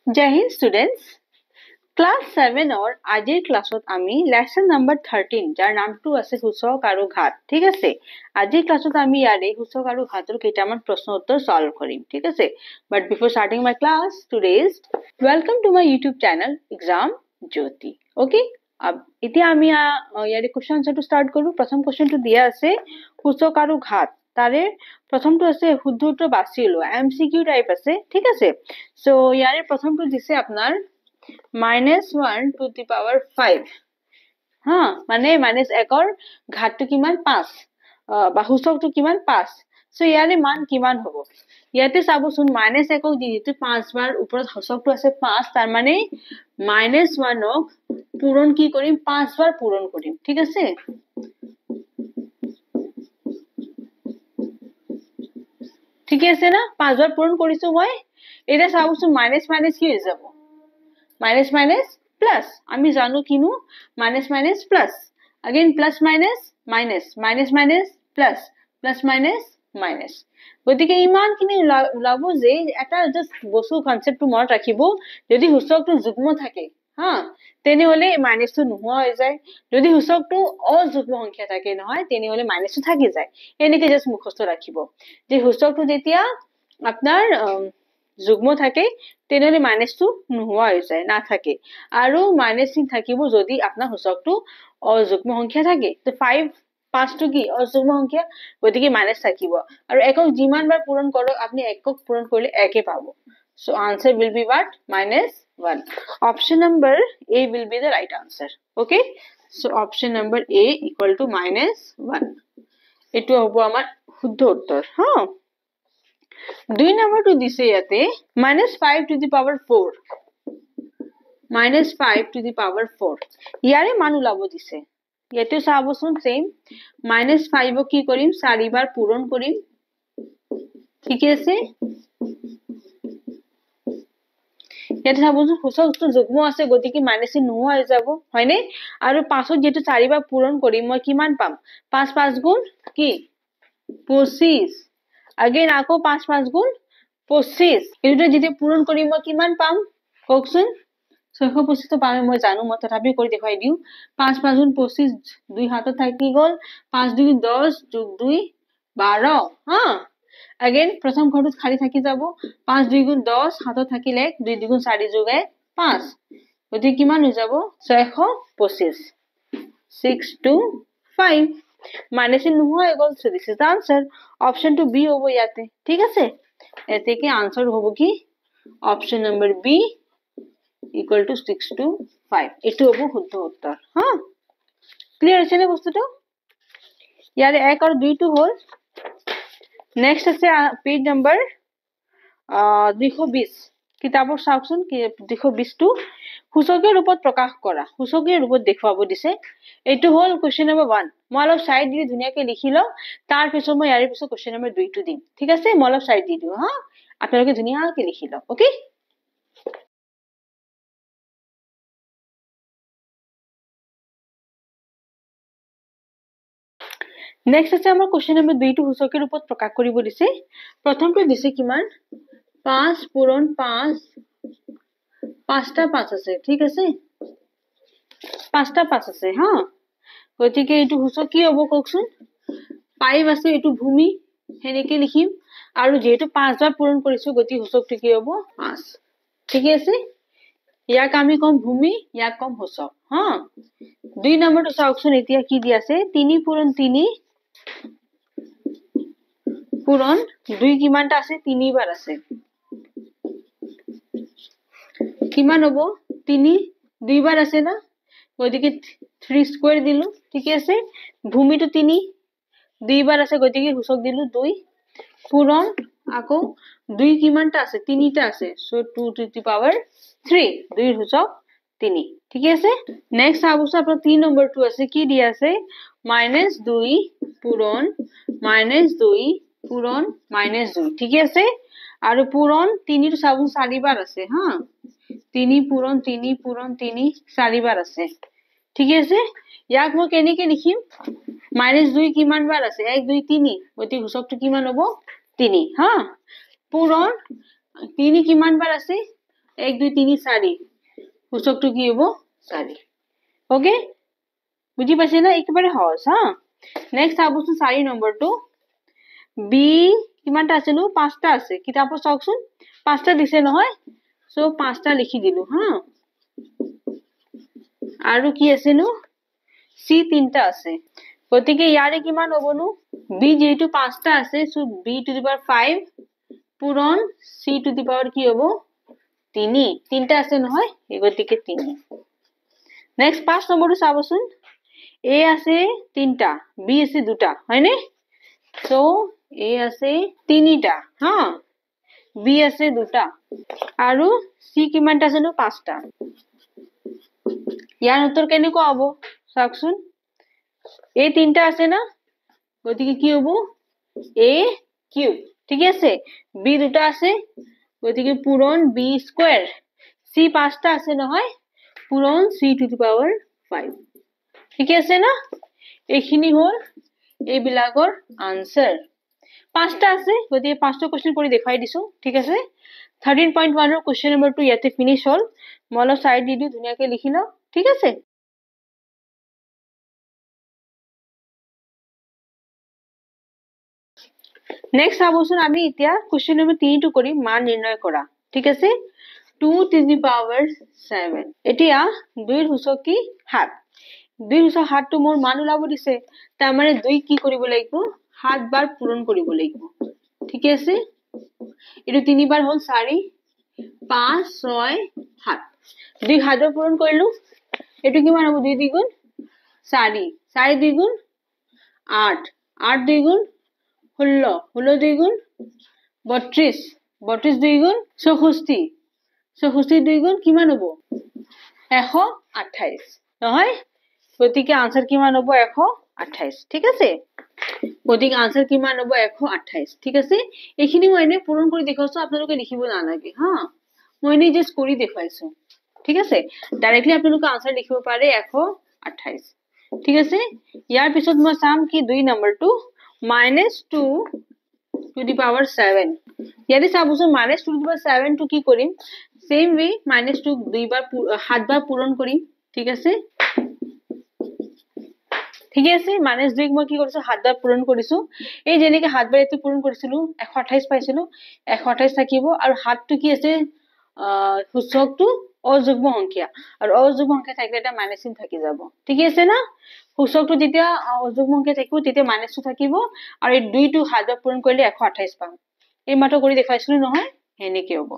Jai Hind students, class 7 or আজিৰ ক্লাছত আমি lesson number 13 যাৰ নামটো আছে সূচক আৰু ঘাত ঠিক আছে আজিৰ ক্লাছত আমি ইয়াৰে সূচক আৰু ঘাতৰ কেইটামান প্ৰশ্ন উত্তৰ সলভ কৰিম ঠিক আছে but before starting my class today's welcome to my youtube channel exam jyoti okay এতিয়া আমি ইয়াৰে question answer start কৰো প্ৰথম questionটো দিয়া আছে সূচক আৰু ঘাত তাৰে প্ৰথমটো আছে শুদ্ধ উত্তৰ বাছি লোৱা এমসিকিউ টাইপ আছে ঠিক আছে সো ইয়াৰে প্ৰথমটো দিছে আপোনাৰ -1 to the power 5 হা মানে -1 ৰ ঘাতটো কিমান 5 বা সূচকটো কিমান 5 সো ইয়াৰে মান কিমান হ'ব ইয়াতে চাবচোন -1 ক যেহেতু 5 বাৰ ওপৰত সূচকটো আছে 5 তাৰ মানে -1 ক পূৰণ কি কৰিম 5 বাৰ পূৰণ কৰিম ঠিক আছে ঠিক আছে না 5 বাৰ পূৰণ কৰিছো মই এটা চাবচোন মাইনাস মাইনাস কি হৈ যাব minus minus plus আমি জানো কিনো minus minus plus again plus minus minus minus minus plus plus minus minus গতিকে ইমান কিনি ওলাব যে এটা জাস্ট বস্তু কনসেপ্টটো মনত ৰাখিব যদি সূচকটো যুগ্ম থাকে হা তেনেহলে মাইনাসটো নোহোৱা হৈ যায় যদি সূচকটো অযুগ্ম সংখ্যা থাকে নহয় তেনেহলে মাইনাসটো থাকি যায় এনেকৈ জাস্ট মুখস্থ ৰাখিব যে সূচকটো যেতিয়া আপোনাৰ যুগ্ম থাকে তেনেহলে মাইনাসটো নোহোৱা হৈ যায় না থাকে আৰু মাইনাস চিন থাকিব যদি আপোনাৰ সূচকটো অযুগ্ম সংখ্যা থাকে তো 5 টো কি অযুগ্ম সংখ্যা গতিকে মাইনাস থাকিব আৰু একক যিমান বাৰ পূৰণ কৰক আপুনি একক পূৰণ কৰিলে একে পাব so answer will be what -1 option number a will be the right answer okay so option number a equal to -1 এটো হ'ব আমাৰ শুদ্ধ উত্তৰ হা 2 নম্বৰটো দিছে ইয়াতে -5 to the power 4 -5 to the power 4 ইয়াৰে মান ওলাব দিছে ইয়াতে চাবচোন সেম -5 কি কৰিম 4 বাৰ পূৰণ কৰিম ঠিক আছে ইয়াতে চাবচোন সূচকটো যুগ্ম আছে গতিকে মাইনাস নোহোৱা হৈ যাব হয়নে আৰু 5ত যেটো 4 বাৰ পূৰণ কৰিম মই কিমান পাম 5 5 গুণ কি 25 again আকৌ 5 5 গুণ 25 এটো যদি পূৰণ কৰিম মই কিমান পাম কওকচোন 625 তো পামে মই জানো মই তথাপি কৰি দেখাই দিও 5 5 গুণ 25 দুই হাতত থাকি গল 5 2 10 যোগ 2 12 হা again প্ৰথম ঘৰটো খালি থাকি যাব 5 2 গুণ 10 হাতত থাকিলে 2 2 গুণ 4 যোগ 5 গতি কিমান হৈ যাব 625 6 to 5 মাইনাস নোহোৱা হৈ গল so this is the answer option to b হ'ব ইয়াতে ঠিক আছে এতে কি আনসার হ'ব কি option number b equal to 6 to 5 এটো হ'ব শুদ্ধ উত্তৰ হা ক্লিয়াৰ আছে নে বস্তুটো ইয়াৰে 1 আৰু 2 টো হ'ল নেক্সট আছে পেজ নম্বৰ 220 কিতাপৰ চাওকচোন 220 টো সূচকীয় ৰূপত প্ৰকাশ কৰা সূচকীয় ৰূপত দেখুৱাব দিছে এটো হ'ল কোৱেশ্চন নম্বৰ 1 মই অলপ সাইড দি ধুনিয়াকৈ লিখি লও তাৰ পিছত মই ইয়াৰ পিছত কোৱেশ্চন নম্বৰ 2 টো দিম ঠিক আছে মই অলপ সাইড দি দিও হা আপোনালোকে ধুনিয়াকৈ লিখি লও ওকে নেক্সট আছে আমাৰ কোৱেশ্চন নম্বৰ 2 টো সূচকীয় ৰূপত প্ৰকাশ কৰিব দিছে প্ৰথমটো দিছে কিমান 5 পূৰণ 5 5টা 5 আছে ঠিক আছে 5টা 5 আছে হা গতিকে এটো সূচক কি হ'ব কওকচোন 5 আছে এটো ভূমি হেনেকে লিখিম আৰু যেহেতু 5 বাৰ পূৰণ কৰিছো গতি সূচকটো কি হ'ব 5 ঠিক আছে ইয়াক আমি কম ভূমি ইয়াক কম সূচক হা 2 নম্বৰটো চাওকচোন এতিয়া কি দি আছে 3 পূৰণ 3 পূৰণ 2 কিমানটা আছে 3 বাৰ আছে কিমান হ'ব 3 2 বাৰ আছে না গতিকে 3 স্কয়াৰ দিলু ঠিক আছে ভূমিটো 3 2 বাৰ আছে গতিকে সূচক দিলু 2 পূৰণ আকৌ 2 কিমানটা আছে 3টা আছে সো 2 to the power 3 2 সূচক 3 ঠিক আছে নেক্সট আবছ আপোনাৰ 3 নম্বৰটো আছে কি দি আছে -2 পূৰণ -2 পূৰণ -2 ঠিক আছে আৰু পূৰণ 3 টো চাবুন 4 বাৰ আছে হা 3 পূৰণ 3 পূৰণ 3 4 বাৰ আছে ঠিক আছে ইয়াক মই কেনেকৈ লিখিম -2 কিমান বাৰ আছে 1 2 3 গতি সূচকটো কিমান হ'ব 3 হা পূৰণ 3 কিমান বাৰ আছে 1 2 3 4 সূচকটো কি হ'ব 4 ওকে বুজি পাইছে না একেবাৰে সহজ হা নেক্সট আবচোন 4 নম্বৰটো বি কিমানটা আছে নো 5টা আছে কিতাপত চাওকচোন 5টা দিছে নহয় সো 5টা লিখি দিলো হা আৰু কি আছে নো সি 3টা আছে গতিকে ইয়াৰে কিমান হ'ব নো বি যেটো 5টা আছে so B to the power 5 পূৰণ সি টু দি পাৱাৰ কি হ'ব 3 3টা আছে নহয় এই গতিকে 3 নেক্সট 5 নম্বৰটো চাবচোন এ আছে 3টা বি আছে 2টা হয়নে সো এ আছে 3টা হা বি আছে 2টা আৰু সি কিমানটা আছে নো 5টা ইয়াৰ উত্তৰ কেনেকুৱা হ'ব চাওকচোন এ 3টা আছে না গতিকে কি হ'ব এ কিউব ঠিক আছে বি 2টা আছে গতিকে পূৰণ বি স্কয়াৰ সি 5টা আছে নহয় পূৰণ সি টু দি পাৱাৰ 5 ঠিক আছে না এইখিনি হল এই বিলাকৰ আনসাৰ 5টা আছে গতিকে 5টা কোশ্চেন কৰি দেখাই দিছো ঠিক আছে 13.1 ৰ কোশ্চেন নম্বৰ 2 ইয়াতে ফিনিশ হল মই সাইড দি দিও ধুনিয়াকে লিখি লও ঠিক আছে নেক্সট আবচোন আমি এতিয়া কোশ্চেন নম্বৰ 3 টো কৰি মান নিৰ্ণয় কৰা ঠিক আছে 2 to the power 7 এতিয়া 2 ৰ সূচক কি 7 2 ৰ সূচক 7 টো মোৰ মান ওলাব দিছে তাৰ মানে 2 কি কৰিব লাগিব 7 বাৰ পূৰণ কৰিব লাগিব ঠিক আছে এটো 3 বাৰ হল 4 5 6 7 2 7 বাৰ পূৰণ কৰিলো এটো কিমান হ'ব 2 দ্বিগুণ 4 4 দ্বিগুণ 8 8 দ্বিগুণ 16 16 দ্বিগুণ 32 32 দ্বিগুণ 64 64 দ্বিগুণ কিমান হ'ব 128 নহয় গতিকে আনসার কিমান হ'ব 128 ঠিক আছে গতিকে আনসার কিমান হ'ব 128 ঠিক আছে এইখিনি মই এনে পূৰণ কৰি দেখাইছো আপোনালোকে লিখিব নালাগে হা মই এনে জাস্ট কৰি দেখাইছো ঠিক আছে ডাইৰেক্টলি আপোনালোকে আনসাৰ লিখিব পাৰে 128 ঠিক আছে ইয়াৰ পিছত মই চাম কি 2 নম্বৰটো -2 to the power 7 ইয়াতে চাবচোন -2 to the power 7 টো কি কৰিম same way -2 দুই বাৰ 7 বাৰ পূৰণ কৰিম ঠিক আছে ঠিক আছে -2 মই কি কৰিছো 7 বাৰ পূৰণ কৰিছো এই যেনেকে 7 বাৰ এটো পূৰণ কৰিছিলো 128 পাইছিলো 128 থাকিব আৰু 7 টো কি আছে সূচকটো অযুগ্ম সংখ্যা আৰু অযুগ্ম সংখ্যা থাকিলে এটা মাইনাস চিন থাকি যাব ঠিক আছে না সূচকটো যেতিয়া অযুগ্ম সংখ্যা থাকিব তেতিয়া -2 থাকিব আৰু এই 2 টো 7 বাৰ পূৰণ কৰিলে 128 পাম এই মাত্ৰ কৰি দেখাইছিলো নহয় হেনেকে হ'ব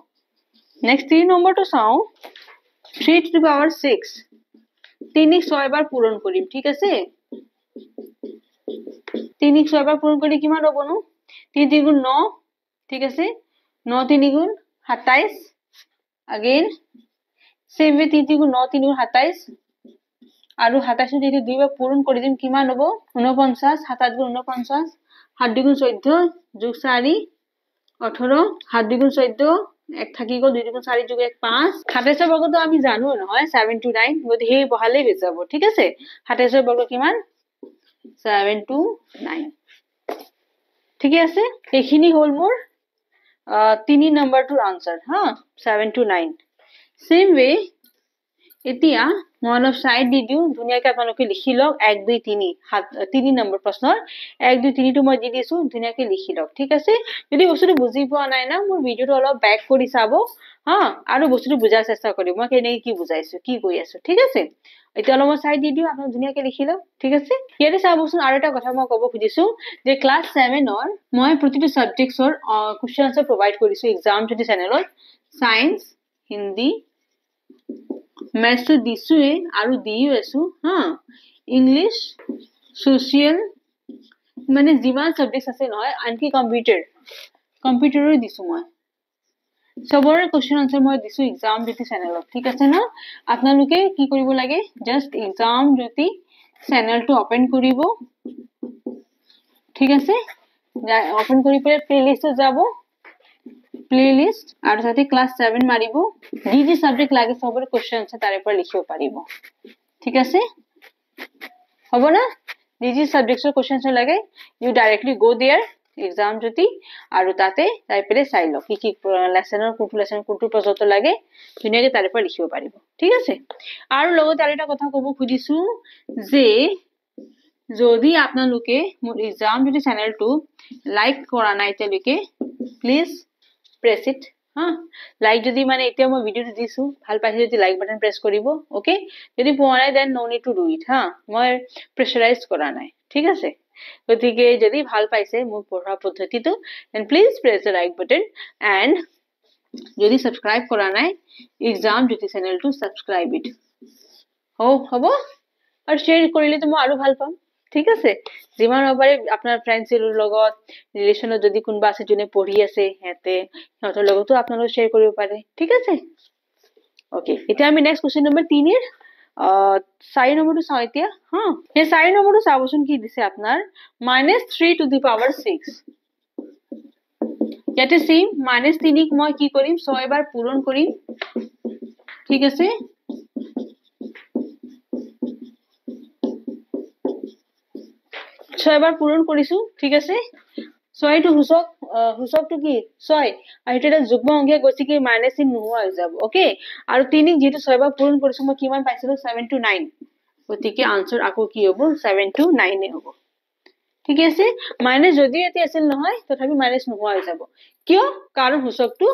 নেক্সট 3 নম্বৰটো চাও 3 to the power 6 3 6 বাৰ পূৰণ কৰিম ঠিক আছে 3 6 বাৰ পূৰণ কৰিলে কিমান হ'ব নো 3 3 9 ঠিক আছে 9 3 গুণ 27 again same way 3 3 9 3 27 আৰু 27 যদি দুই বাৰ পূৰণ কৰি দিম কিমান হ'ব 49 7 গুণ 49 7 দুগুণ 14 যোগ 4 18 7 দুগুণ 14 এক থাকি গল 2 দুগুণ 4 যোগ 1 5 27 বৰ্গটো আমি জানো নহয় 7 to 9 গতি হে বহালে হৈ যাব ঠিক আছে 27 বৰ্গ কিমান 7 to 9 ঠিক আছে এইখিনি হল মোৰ 3 নম্বৰটোৰ আনসাৰ হা 7 to 9 same way এতিয়া মই অলপ সাইড দি দিও ধুনিয়াকে আপোনালোকে লিখি লওক 1 2 3 3 নম্বৰ প্ৰশ্নৰ 1 2 3 টো মই দি দিছো ধুনিয়াকে লিখি লওক ঠিক আছে যদি বস্তুটো বুজি পোৱা নাই না মোৰ ভিডিওটো অলপ ব্যাক কৰি চাব হা আৰু বস্তুটো বুজাৰ চেষ্টা কৰিব মই কেনেকৈ কি বুজাইছো কি কৈ আছো ঠিক আছে এতিয়া অলপ সাইড দি দিও আপোনালোকে ধুনিয়াকে লিখি লওক ঠিক আছে ইয়াতে চাবচোন আৰু এটা কথা মই ক'ব খুজিছো যে ক্লাস 7 ৰ মই প্ৰতিটো সাবজেক্টছৰ কোৱেশ্চন আনসাৰ প্ৰভাইড কৰিছো এক্সাম যদি চেনেলত সায়েন্স হিন্দী मैथ्स तो दिसुए आरो दियो आसु हां इंग्लिश सोशल माने जीवन सब्जेक्ट আছে নহয় আনকি কম্পিউটাৰো দিছো মই সবৰে কোশ্চেন আনসাৰ মই দিছো এক্সাম জ্যোতি চেনেলত ঠিক আছে না আপোনালোকে কি কৰিব লাগে জাস্ট এক্সাম জ্যোতি চেনেলটো ওপেন কৰিব ঠিক আছে ওপেন কৰি পেলে প্লেলিষ্টত যাব প্লেলিষ্ট আৰু সাথে ক্লাস 7 মাৰিব যি সাবজেক্ট লাগে সবৰে কোশ্চেন আছে তাৰে পৰা লিখিব পাৰিব ঠিক আছে হ'ব না যি সাবজেক্টৰ কোশ্চেন লাগে you directly go there exam Jyoti আৰু তাতে তাই পেলে চাই লওক কি লেসনৰ কোনটো পৰ্যন্ত লাগে ধুনীয়াকৈ তাৰে পৰা লিখিব পাৰিব ঠিক আছে আৰু লগতে আৰু এটা কথা ক'ব খুজিছো যে যদি আপোনালোকে মোৰ এক্সাম জ্যোতি চেনেলটো লাইক কৰা নাই তেতিয়ালৈকে প্লিজ প্ৰেছ ইট লাইক যদি মানে এতিয়া মই ভিডিওটো দিছো ভাল পাইছে যদি লাইক বাটন প্ৰেছ কৰিব ওকে যদি পোৱা নাই then no need to do it মই প্ৰেছাৰাইজ কৰা নাই ঠিক আছে গতিকে যদি ভাল পাইছে মোৰ পঢ়া পদ্ধতিটো then please press the like button and যদি সাবস্ক্ৰাইব কৰা নাই এক্সাম জ্যোতি চেনেলটো সাবস্ক্ৰাইব ইট হ'ব আৰু শ্বেয়াৰ কৰিলে তো মই আৰু ভাল পাম ঠিক আছে যিমান পাৰে আপোনাৰ ফ্ৰেণ্ডছৰ লগত ৰিলেচনত যদি কোনোবা আছে যোনে পঢ়ি আছে সিহঁতৰ লগতো আপোনালোকে শ্বেয়াৰ কৰিব পাৰে ঠিক আছে ওকে এতিয়া আমি নেক্সট কোৱেশ্চন নম্বৰ 3 এৰ 4 নম্বৰটো চাও এতিয়া এই 4 নম্বৰটো চাবচোন কি দিছে আপোনাৰ -3 to the power 6 ইয়াতে সেম -3 ক মই কি কৰিম 6 বাৰ পূৰণ কৰিম ঠিক আছে 6 বাৰ পূৰণ কৰিছো ঠিক আছে 6 টো হুচকটো কি 6 আৰু এটা যুগ্ম অংক গতিকে মাইনাস চিন নোহোৱা হৈ যাব ওকে আৰু 3 যেটো 6 বাৰ পূৰণ কৰিছো মই কিমান পাইছিলো 7 to 9 গতিকে আনসার আকৌ কি হ'ব 7 to 9 এ হ'ব ঠিক আছে মাইনাস যদি এতি আছিল নহয় তথাপি মাইনাস নোহোৱা হৈ যাব কিয় কাৰণ হুচকটো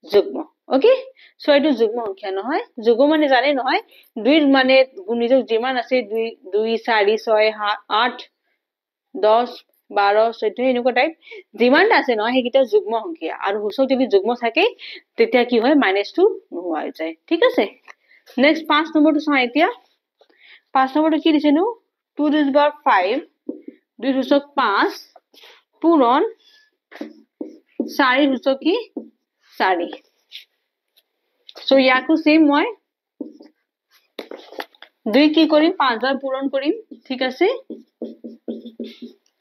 যুগ্ম ওকে সো এটো যুগ্ম সংখ্যা নহয় যুগ্ম মানে জানে নহয় দুইৰ মানে গুণিতক যিমান আছে 2 4 6 8 10 12 14 এনেকুৱা টাইপ যিমান আছে নহয় হেকিটা যুগ্ম সংখ্যা আৰু হুচক যদি যুগ্ম থাকে তেতিয়া কি হয় -2 নোহোৱা হৈ যায় ঠিক আছে নেক্সট 5 নম্বৰটো চাও এতিয়া 5 নম্বৰটো কি দিছে নো 2 to the power 5 2 হুচক 5 পূৰণ 4 হুচক কি 4 সো ইয়াকো সেম মই 2 কি কৰিম 5 বাৰ পূৰণ কৰিম ঠিক আছে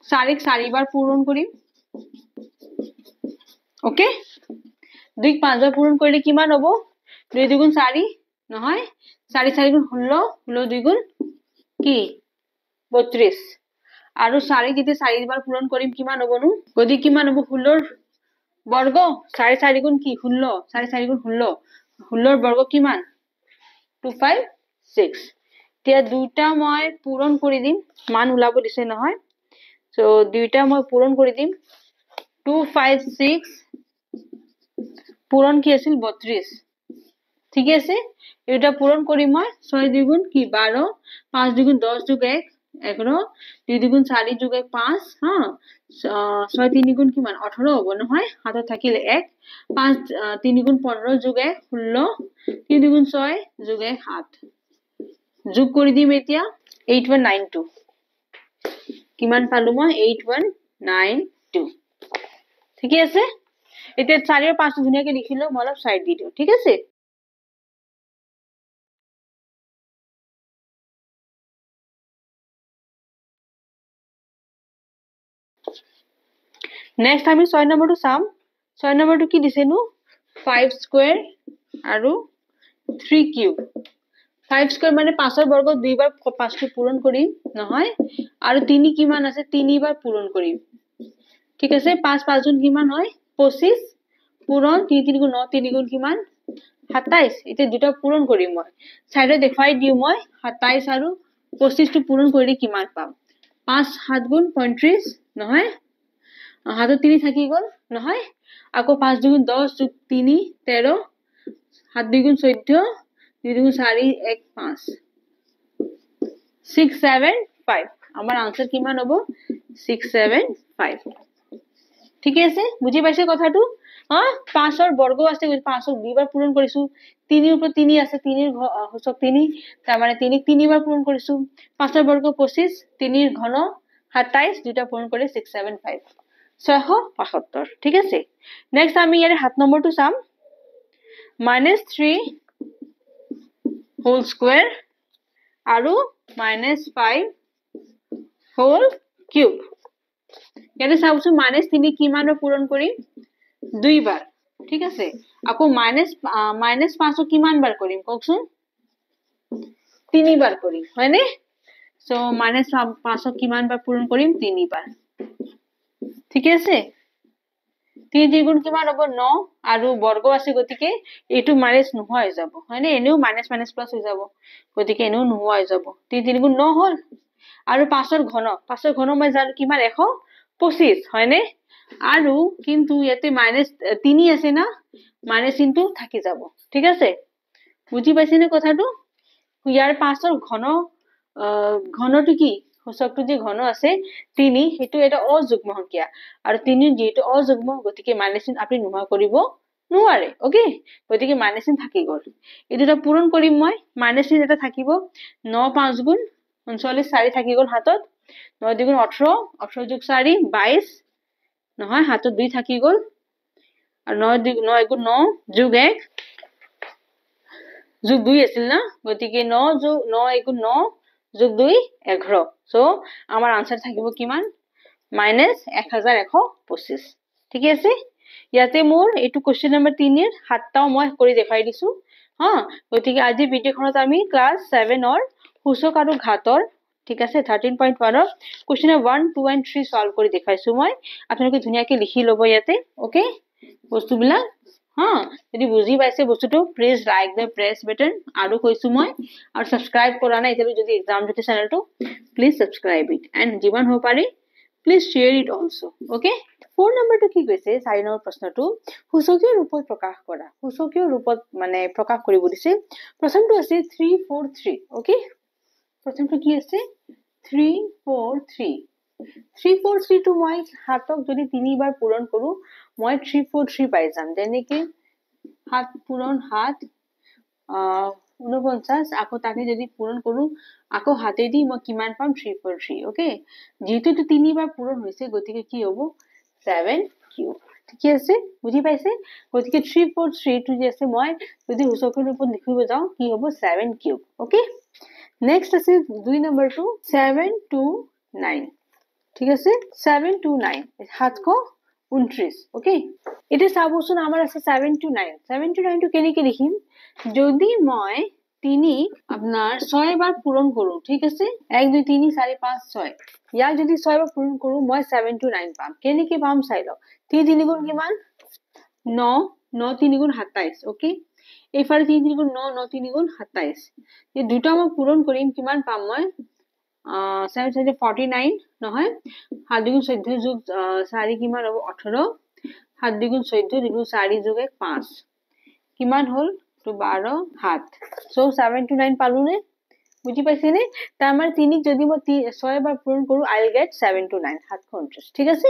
4 ক 4 বাৰ পূৰণ কৰিম ওকে 2 ক 5 বাৰ পূৰণ কৰিলে কিমান হ'ব 2 দুগুণ 4 নহয় 4 4 গুণ 16 16 2 গুণ কি 32 আৰু 4 যদি 4 বাৰ পূৰণ কৰিম কিমান হ'ব নো গদি কিমান হ'ব 16 বৰ্গ 4 4 গুণ কি 16 4 4 গুণ 16 16 বৰ্গ কিমান 256 তিয়া দুটা মই পূৰণ কৰি দিম মান উলাব দিছে নহয় সো দুইটা মই পূৰণ কৰি দিম 256 পূৰণ কি আছিল 32 ঠিক আছে এটা পূৰণ কৰি মই 6 2 গুণ কি 12 5 2 গুণ 10 যোগ 1 11 2 2 গুণ 4 যোগ 1 5 6 3 গুণ কিমান 18 হ'ব নহয় হাতত থাকিলে 1 5 3 গুণ 15 যোগ 1 16 3 গুণ 6 যোগ 1 7 যোগ কৰি দিম এতিয়া 8192 কিমান পালো মই 8192 ঠিক আছে এতিয়া 4 আৰু 5 ধুনীয়াকৈ লিখিলো মই অলপ সাইড দি দিও ঠিক আছে নেক্সট আমি 6 নম্বৰটো চাম 6 নম্বৰটো কি দিছে নো 5 স্কয়াৰ আৰু 3 কিউব 5 স্কয়াৰ মানে 5 ৰ বৰ্গ 2 বাৰ 5 টো পূৰণ কৰিম নহয় আৰু 3 কিমান আছে 3 বাৰ পূৰণ কৰিম ঠিক আছে 5 5 গুণ কিমান হয় 25 পূৰণ 3 3 গুণ 9 3 গুণ কিমান 27 এটা দুটা পূৰণ কৰিম মই সাইডে দেখাই দিও মই 27 আৰু 25 টো পূৰণ কৰিলে কিমান পাম 5 7 গুণ 35 নহয় হাতত 3 থাকি গল নহয় আকৌ 5 দুগুণ 10 যোগ 3 13 7 দুগুণ 14 2 দুগুণ 4 1 5 6 7 5 আমাৰ আনসার কিমান হ'ব 6 7 5 ঠিক আছে বুজি পাইছে কথাটো 5 ৰ বৰ্গ আছে 5 ক 2 বাৰ পূৰণ কৰিছো 3 ৰ ওপৰত 3 আছে 3 ৰ হচক 3 তাৰ মানে 3 ক 3 বাৰ পূৰণ কৰিছো 5 ৰ বৰ্গ 25 3 ৰ ঘন 27 দুটা পূৰণ কৰি 6 7 5 675 ঠিক আছে নেক্সট আমি ইয়াৰ 7 নম্বৰটো চাম -3 হোল স্কয়াৰ আৰু -5 হোল কিউব ইয়াতে চাওছো -3 কিমানৰ পূৰণ কৰিম 2 বাৰ ঠিক আছে আকৌ -5 কিমান বাৰ কৰিম কওকচোন 3 বাৰ কৰিম হয়নে সো -5 কিমান বাৰ পূৰণ কৰিম 3 বাৰ ঠিক আছে 3 দ্বিগুণ কিমান হ'ব 9 আৰু বৰ্গ আছে গতিকে এইটো মাইনাস নোহোৱা হৈ যাব হয়নে এনেও মাইনাস মাইনাস প্লাস হৈ যাব গতিকে এনেও নোহোৱা হৈ যাব 3 দ্বিগুণ 9 হ'ল আৰু 5ৰ ঘন মই জানো কিমান 125 হয়নে আৰু কিন্তু ইয়াতে মাইনাস 3 আছে না মাইনাস চিনটো থাকি যাব ঠিক আছে বুজি পাইছেনে কথাটো ইয়াৰ 5ৰ ঘনটো কি সূচকটো যে ঘন আছে 3 হেতু এটা অযুগ্ম সংখ্যা আৰু 3 যেটো অযুগ্ম গতিকে মাইনাস চিন আপুনি নোহোৱা কৰিব নোৱাৰে ওকে গতিকে মাইনাস চিন থাকি গল এটোটা পূৰণ কৰিম মই মাইনাস চিন এটা থাকিব 9 5 গুণ 39 4 থাকি গল হাতত 9 2 গুণ 18 18 যোগ 4 22 নহয় হাতত 2 থাকি গল আৰু 9 গুণ 9 যোগ 1 যোগ 2 আছিল না গতিকে 9 যোগ 9 গুণ 9 যোগ 2 11 সো আমাৰ आंसर থাকিব কিমান মাইনাস 1125 ঠিক আছে ইয়াতে মোৰ এটো কোশ্চেন নম্বৰ 3 এৰ হাতটাও মই কৰি দেখাই দিছো হা গতিকে আজি ভিডিওখনত আমি ক্লাস 7 অৰ সূচক আৰু ঘাতৰ ঠিক আছে 13.1 অৰ কোশ্চেন 1 2 and 3 সলভ কৰি দেখাইছো মই আপোনালোকে ধুনিয়াকে লিখি লব ইয়াতে ওকে বস্তুবিলাক হা যদি বুজি পাইছে বস্তুটো please like the press button আৰু কৈছো মই আৰু সাবস্ক্ৰাইব কৰা নাই এতিয়া যদি এক্সাম জতে চেনেলটো প্লিজ সাবস্ক্ৰাইব ইট এন্ড যিমান হ'ব পাৰি please share it also okay 4 নম্বৰটো কি কৈছে 4 নম্বৰ প্ৰশ্নটো সূচকীয় ৰূপত প্ৰকাশ কৰা সূচকীয় ৰূপত মানে প্ৰকাশ কৰিব দিছে প্ৰথমটো আছে 343 ওকে প্ৰথমটো কি আছে 343 343 টো মই হাতক যদি 3 বাৰ পূৰণ কৰো মই 343 পাই যাম যেনেকে হাত পূৰণ হাত 49 আকৌ তাকে যদি পূৰণ কৰো আকৌ হাতে দি মই কিমান পাম 343 ওকে যেহেতু তো 3 বাৰ পূৰণ হৈছে গতিকে কি হ'ব 7 কিউব ঠিক আছে বুজি পাইছে গতিকে 343 টো যে আছে মই যদি সূচকৰ ৰূপত লিখিব যাও কি হ'ব 7 কিউব ওকে নেক্সট আছে 2 নম্বৰটো 729 ঠিক আছে 729 729 ওকে এটা সাবস্টন আমাৰ আছে 729 টো কেনেকৈ লিখিম যদি মই 3 আপোনাৰ 6 বাৰ পূৰণ কৰো ঠিক আছে 1 2 3 4 5 6 ইয়াক যদি 6 বাৰ পূৰণ কৰো মই 729 পাম কেনেকৈ পাম চাই লও 3 3 গুণ কিমান 9 9 3 গুণ 27 ওকে এইফালে 3 3 গুণ 9 9 3 গুণ 27 এই দুটা মই পূৰণ কৰিম কিমান পাম মই 7 49 নহয় 7 গুণ 14 যোগ 4 কিমান হ'ব 18 7 গুণ 14 যোগ 4 যোগ 1 5 কিমান হল তো 12 হাত সো 729 পালো নে বুজি পাইছে নে তাৰ মানে 3 যদি মই 6 বাৰ পূৰণ কৰো আই উইল গেট 729 729 ঠিক আছে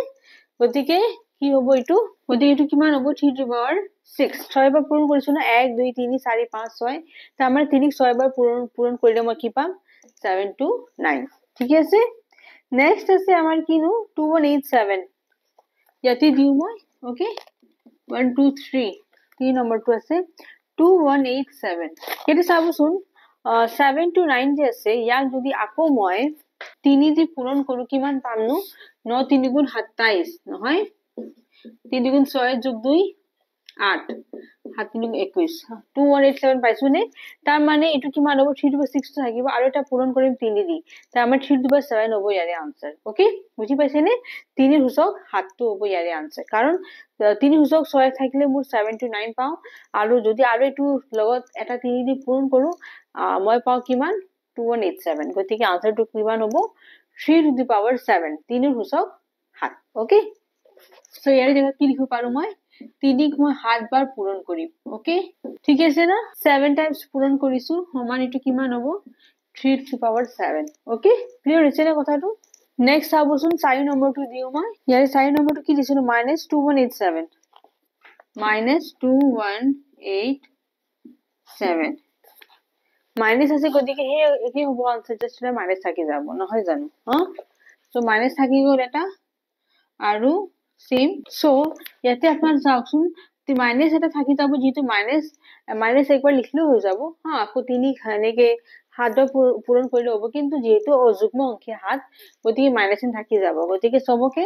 গতিকে কি হ'ব এটো গতিকে এটো কিমান হ'ব 3 টু পাৱাৰ 6 6 বাৰ পূৰণ কৰিছো না 1 2 3 4 5 6 তাৰ মানে 3 6 বাৰ পূৰণ কৰিলে মই কি পাম 729 ঠিক আছে নেক্সট আছে আমাৰ কিনো 2187 ইয়াতে দিও মই ওকে 1 2 3 3 নম্বৰটো আছে 2187 এটা চাবচোন 7 to 9 যে আছে ইয়াক যদি আকৌ মই 3 দি পূৰণ কৰো কিমান পাম নো 9 3 গুণ 27 নহয় 3 গুণ 6 যোগ 2 8 7 গুণ 21 2187 পাইছো নে তাৰ মানে এটো কিমান হ'ব 3 to 6 থাকিব আৰু এটা পূৰণ কৰিম 3 দি তাৰ মানে 3 to 7 হ'ব ইয়াৰে आंसर ওকে বুজি পাইছে নে 3 সূচক 7 টো হ'ব ইয়াৰে आंसर কাৰণ 3 সূচক 6 থাকিলে মোৰ 7 to 9 পাও আৰু যদি আৰু এটো লগত এটা 3 দি পূৰণ কৰো মই পাও কিমান 2187 গতিকে आंसर টো কিমান হ'ব 3 to the power 7 3 সূচক 7 ওকে সো ইয়াৰে জায়গা কি লিখিব পাৰো মই 3 ক মই 7 বাৰ পূৰণ কৰিম ওকে ঠিক আছে না 7 টাইমছ পূৰণ কৰিছো সমান এটো কিমান হ'ব 3 to the power 7 okay clear হৈছে না কথাটো নেক্সট সাবচোন 4 নম্বৰটো দিও মই ইয়াৰে 4 নম্বৰটো কি দিছিলো -2187 -2187 মাইনাস আছে গতিকে এই হ'ব आंसर জাস্ট মাইনাস থাকি যাব নহয় জানো হা সো মাইনাস থাকি গল এটা আৰু সেম সো ইয়াতে আপোনাৰ চাওকচোন মাইনাস এটা থাকি যাব যেটো মাইনাস একবাৰ লিখলেও হৈ যাব হা আকৌ 3 খানেকে হাত পূৰণ কৰিলে হ'ব কিন্তু যেহেতু অযুগ্ম সংখ্যা হাত গতিকে মাইনাস থাকি যাব গতিকে সবকে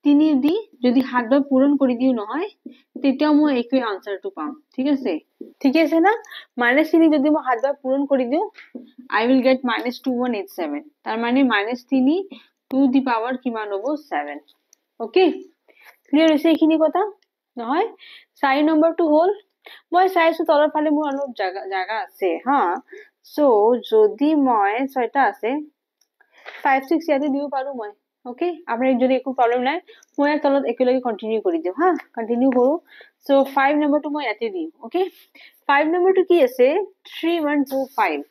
-3 দি যদি হাত পূৰণ কৰি দিও নহয় তেতিয়া মই একই आंसरটো পাম ঠিক আছে না -3 যদি মই হাত পূৰণ কৰি দিও I will get -2187 তাৰ মানে -3 টু দি পাৱাৰ কিমান হ'ব 7 ওকে ক্লিয়াৰ হৈছে এইখিনি কথা নহয় 4 নম্বৰটো হ'ল মই চাইছো তলৰ ফালে মোৰ অলপ জাগা আছে হা সো যদি মই 6টা আছে 5 6 ইয়াতে দিব পাৰো মই ওকে আপোনাৰ যদি একো প্ৰবলেম নাই মই ইয়াৰ তলত একেলগে কন্টিনিউ কৰি দিও হা কন্টিনিউ কৰো সো 5 নম্বৰটো মই ইয়াতে দিম ওকে 5 নম্বৰটো কি আছে 3125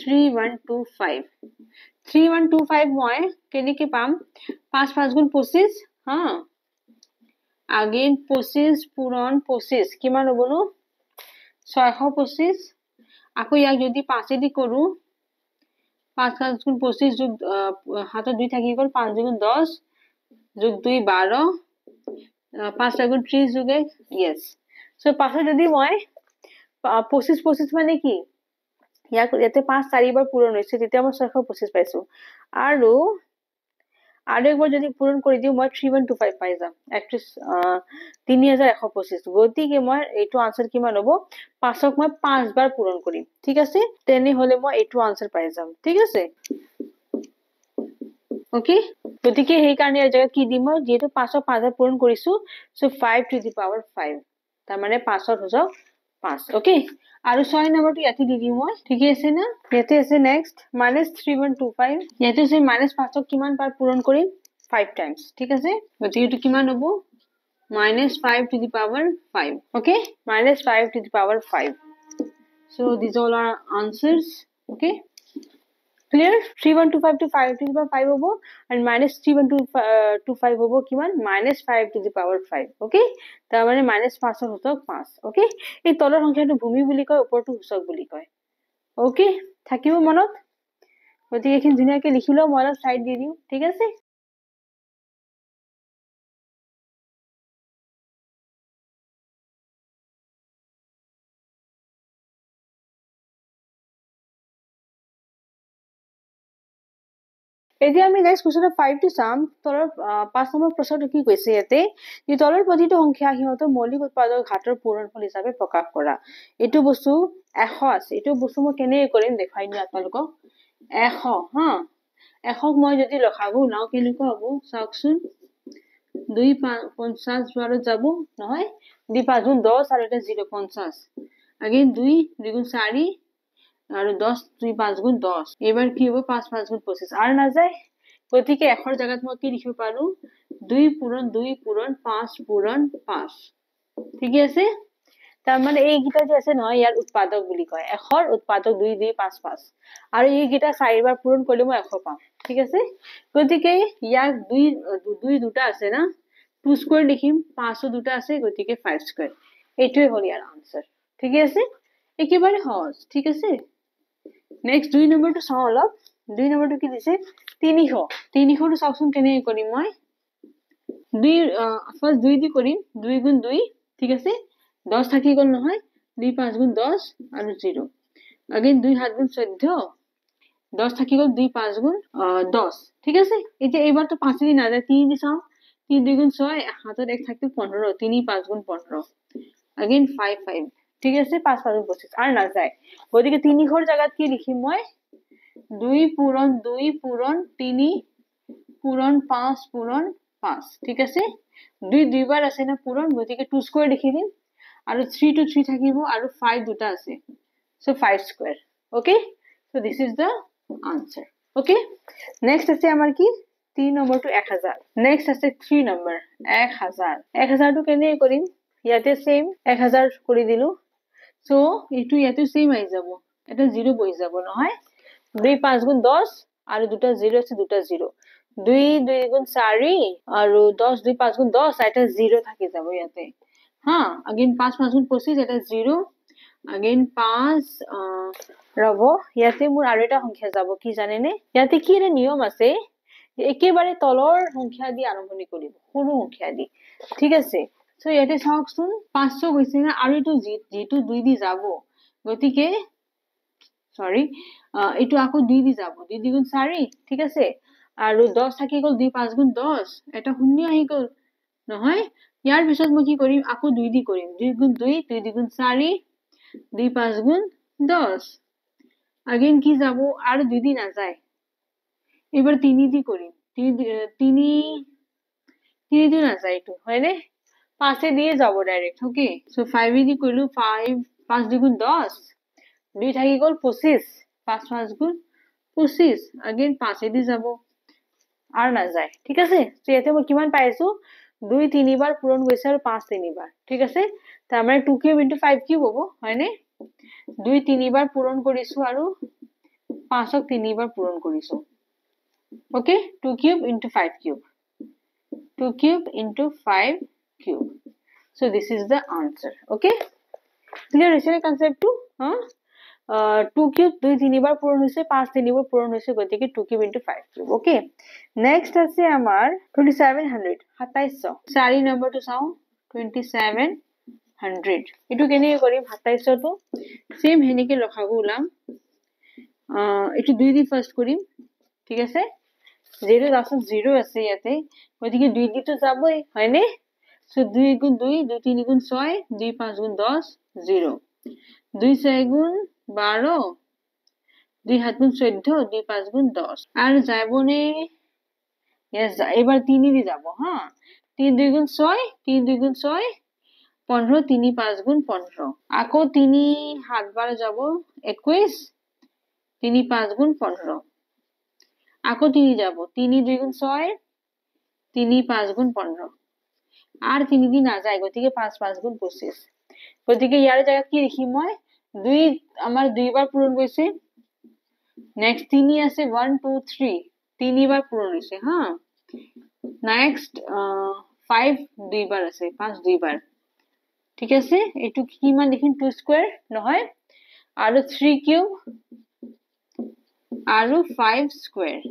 3125 3125 মই কেনেকে পাম 5 5 গুণ 25 হা again 25 পূৰণ 25 কিমান হ'ব নো 625 আকৌ ইয়াক যদি 5 দি কৰো 5 5 গুণ 25 যোগ হাতত 2 থাকি গল 5 গুণ 10 যোগ 2 12 5 গুণ 30 যোগ 1 yes সো পাছত যদি মই 25 25 মানে কি ইয়াতে 5 4 বাৰ পূৰণ হৈছে তেতিয়া মই 625 পাইছো আৰু একবাৰ যদি পূৰণ কৰি দিও মই 3125 পাই যাম একচুয়ালি 3125 গতিকে মই এইটো আনসাৰ কিমান হ'ব 5ক মই 5 বাৰ পূৰণ কৰিম ঠিক আছে তেনে হলে মই এইটো আনসাৰ পাই যাম ঠিক আছে ওকে গতিকে সেই কাৰণে এই জায়গা কি দিম মই যেটো 5ক 5 বাৰ পূৰণ কৰিছো সো 5 টু দি পাৱাৰ 5 তাৰ মানে 5ৰ হৈ যাওক 5 ওকে আৰু 6 নম্বৰটো ইয়াতে দি দিম মই ঠিক আছে না ইয়াতে আছে নেক্সট -3125 ইয়াতে আছে -5ক কিমান বাৰ পূৰণ কৰিম 5 টাইমস ঠিক আছে গতিকে এইটো কিমান হ'ব -5 to the power 5 okay -5 to the power 5 so these all are answers okay clear 3125 to 5 to the power 5 hobo and -3125 hobo kiman -5 to the power 5 okay tar mane -5 er hosok 5 okay ei tolor সংখ্যা to bhumi buli koy upor to hosok buli koy okay thakibo monot goti ekhin dunia ke likhilo moi অলপ side দি দিও ঠিক আছে এতিয়া আমি next question 5 টো চাম তলৰ 5 নম্বৰ প্ৰশ্নটো কি কৈছে ইয়াতে যে তলৰ প্ৰতিটো সংখ্যা হিহঁতৰ মৌলিক উৎপাদক ঘাটৰ পূৰণফল হিচাপে প্ৰকাশ কৰা এটো বস্তু 100 আছে এটো বস্তু মই কেনে কৰিম দেখাই দিও আপোনালোকক 100 হা 100ক মই যদি লখাগু নাও কেনেকুৱা হ'ব চাওকচোন 2 50 বাৰত যাব নহয় 2 5 গুণ 10 আৰু এটা 050 अगेन 2 2 গুণ 4 আৰু 10 2 5 গুণ 10 এবাৰ কি হ'ব 5 5 গুণ 25 আৰ না যায় গতিকে এখৰ জায়গাত মই কি লিখিব পাৰো 2 পূৰণ 2 পূৰণ 5 পূৰণ 5 ঠিক আছে তাৰ মানে এই গিটা যে আছে নহয় ইয়াৰ উৎপাদক বুলি কয় এখৰ উৎপাদক 2 2 5 5 আৰু এই গিটা 4 বাৰ পূৰণ কৰিলে মই 100 পাম ঠিক আছে গতিকে ইয়াক 2 দুটা আছে না 2 স্কয়াৰ লিখিম 5 দুটা আছে গতিকে 5 স্কয়াৰ এইটোই হ'ল ইয়াৰ আনসাৰ ঠিক আছে একেবাৰে সহজ ঠিক আছে নেক্সট 2 নম্বৰটো চাও অলপ 2 নম্বৰটো কি দিছে 300 300 টো চাওকচোন কেনে কৰিম মই 2 ফাৰ্স্ট 2 দি কৰিম 2 গুণ 2 ঠিক আছে 10 থাকি গল নহয় 2 5 গুণ 10 আৰু 0 अगेन 2 7 গুণ 14 10 থাকি গল 2 5 গুণ 10 ঠিক আছে এতিয়া এইবাৰ তো 5 দি না যায় 3 দি চাও 3 2 গুণ 6 হাতত 1 থাকি 15 3 5 গুণ 15 अगेन 5 5 ঠিক আছে 5 5 25 আর না যায় গতিকে 300 জায়গাত কি লিখিম মই 2 পূৰণ 2 পূৰণ 3 পূৰণ 5 পূৰণ 5 ঠিক আছে 2 দুইবাৰ আছে না পূৰণ গতিকে 2 স্কয়াৰ লিখি দিম আৰু 3 to 3 থাকিব আৰু 5 দুটা আছে so 5 square okay so this is the answer okay next আছে আমাৰ কি 3 নম্বৰ to 1000 next আছে 3 নম্বৰ 1000 1000 টো কেনে কৰিম ইয়াতে সেম 1000 কৰি দিলু so এটো ইয়াতে সেম আই যাব এটা 0 বহি যাব নহয় 2 5 গুণ 10 আৰু দুটা 0 আছে দুটা 0 2 2 গুণ 4 আৰু 10 2 5 গুণ 10 এটা 0 থাকি যাব ইয়াতে হা अगेन 5 5 গুণ 25 এটা 0 अगेन 5 ৰব ইয়াতে মোৰ আৰু এটা সংখ্যা যাব কি জানে নে ইয়াতে কি এটা নিয়ম আছে একেবাৰে তলৰ সংখ্যা দি আৰম্ভণি কৰিব সৰু সংখ্যা দি ঠিক আছে সো ইয়াতে চাওকচোন 500 গৈছে না আৰু এটো যেটো 2 দি যাব গতিকে সরি এটো আকৌ 2 দি যাব 2 2 গুণ 4 ঠিক আছে আৰু 10 থাকি গল 2 5 গুণ 10 এটা শূন্য আহি গল নহয় ইয়াৰ পিছত মই কি কৰিম আকৌ 2 দি কৰিম 2 গুণ 2 2 2 গুণ 4 2 5 গুণ 10 अगेन কি যাব আৰু 2 দি না যায় এবাৰ 3 দি কৰিম তিনি তিনি দিন আছে এইটো হয়নে 5 এ দিয়ে যাব ডাইরেক্ট ওকে সো 5 এ দি কইলো 5 5 দুগুণ 10 দুই থাকি গল 25 5 5 গুণ 25 अगेन 5 এ দি যাব আর না যায় ঠিক আছে তো এতে মই কিমান পাইছো 2 তিনিবাৰ পূৰণ গৈছে আৰু 5 তিনিবাৰ ঠিক আছে তাৰ মানে 2 কিউব * 5 কিউব হ'ব হয়নে 2 তিনিবাৰ পূৰণ কৰিছো আৰু 5ক তিনিবাৰ পূৰণ কৰিছো okay 2 cube * 5 cube 2 cube into 5 cube. So this is the answer. Okay. Clear is the concept too? 2 cube 2 তিনিবাৰ পূৰণ হৈছে 5 তিনিবাৰ পূৰণ হৈছে গতিকে 2 cube into 5 cube. Okay. Next আছে আমাৰ 2700 2700 4 নম্বৰটো চাও 2700 এটো কেনে কৰিম 2700 টো সেম হেনেকে লখাব উলাম এটো দুই দি ফাৰ্স্ট কৰিম ঠিক আছে 0 আছে 0 আছে ইয়াতে গতিকে 2 দি তো যাবই হয়নে সো 2 গুণ 2 2 3 গুণ 6 2 5 গুণ 10 0 2 6 গুণ 12 2 7 গুণ 14 2 5 গুণ 10 আর যাবনে यस এবার 3 দি যাব হ্যাঁ 3 2 গুণ 6 3 2 গুণ 6 15 3 5 গুণ 15 আকো 3 7 বার যাব 21 3 5 গুণ 15 আকো 3 যাব 3 2 গুণ 6 3 5 গুণ 15 আর 3 দিন না যায় গতিকে 5 5 গুণ 25 গতিকে ইয়াৰ জায়গা কি লিখিম মই 2 আমাৰ দুইবাৰ পূৰণ গৈছে নেক্সট 3 আছে 1 2 3 তিনিবাৰ পূৰণ হৈছে হ্যাঁ নেক্সট 5 দুইবাৰ আছে 5 দুইবাৰ ঠিক আছে এটু কিমান লিখিম 2 স্কয়াৰ নহয় আৰু 3 কিউব আৰু 5 square